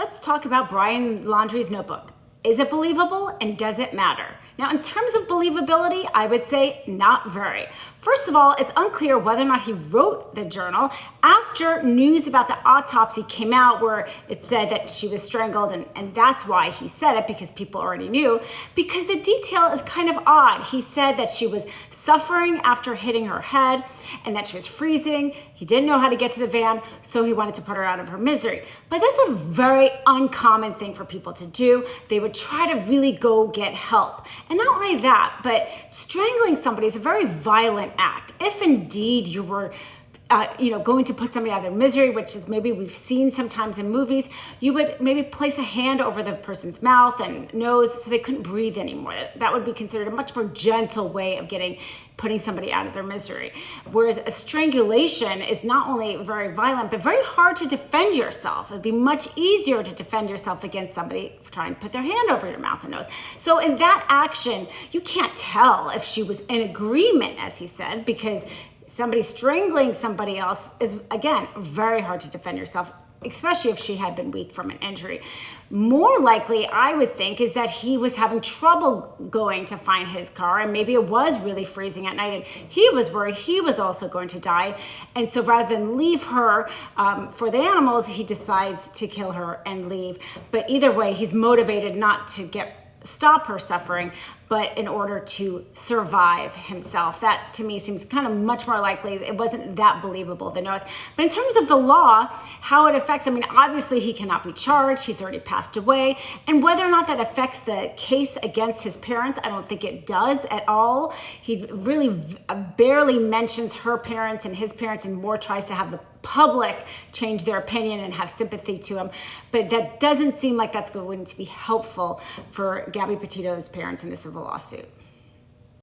let's talk about Brian Laundrie's notebook. Is it believable and does it matter? Now, in terms of believability, I would say not very. First of all, it's unclear whether or not he wrote the journal after news about the autopsy came out where it said that she was strangled, and that's why he said it, because people already knew, because the detail is kind of odd. He said that she was suffering after hitting her head and that she was freezing. He didn't know how to get to the van, so he wanted to put her out of her misery. But that's a very uncommon thing for people to do. They would try to really go get help. And not only that, but strangling somebody is a very violent act. If indeed you were going to put somebody out of their misery, which is maybe we've seen sometimes in movies, you would maybe place a hand over the person's mouth and nose so they couldn't breathe anymore. That would be considered a much more gentle way of putting somebody out of their misery. Whereas a strangulation is not only very violent, but very hard to defend yourself. It'd be much easier to defend yourself against somebody trying to put their hand over your mouth and nose. So in that action, you can't tell if she was in agreement, as he said, because somebody strangling somebody else is, again, very hard to defend yourself, especially if she had been weak from an injury. More likely, I would think, is that he was having trouble going to find his car, and maybe it was really freezing at night, and he was worried he was also going to die. And so rather than leave her for the animals, he decides to kill her and leave. But either way, he's motivated not to stop her suffering, but in order to survive himself. That to me seems kind of much more likely. It wasn't that believable, the notice. But in terms of the law, how it affects, obviously he cannot be charged. He's already passed away. And whether or not that affects the case against his parents, I don't think it does at all. He really barely mentions her parents and his parents, and more tries to have the public change their opinion and have sympathy to him. But that doesn't seem like that's going to be helpful for Gabby Petito's parents in this civil lawsuit.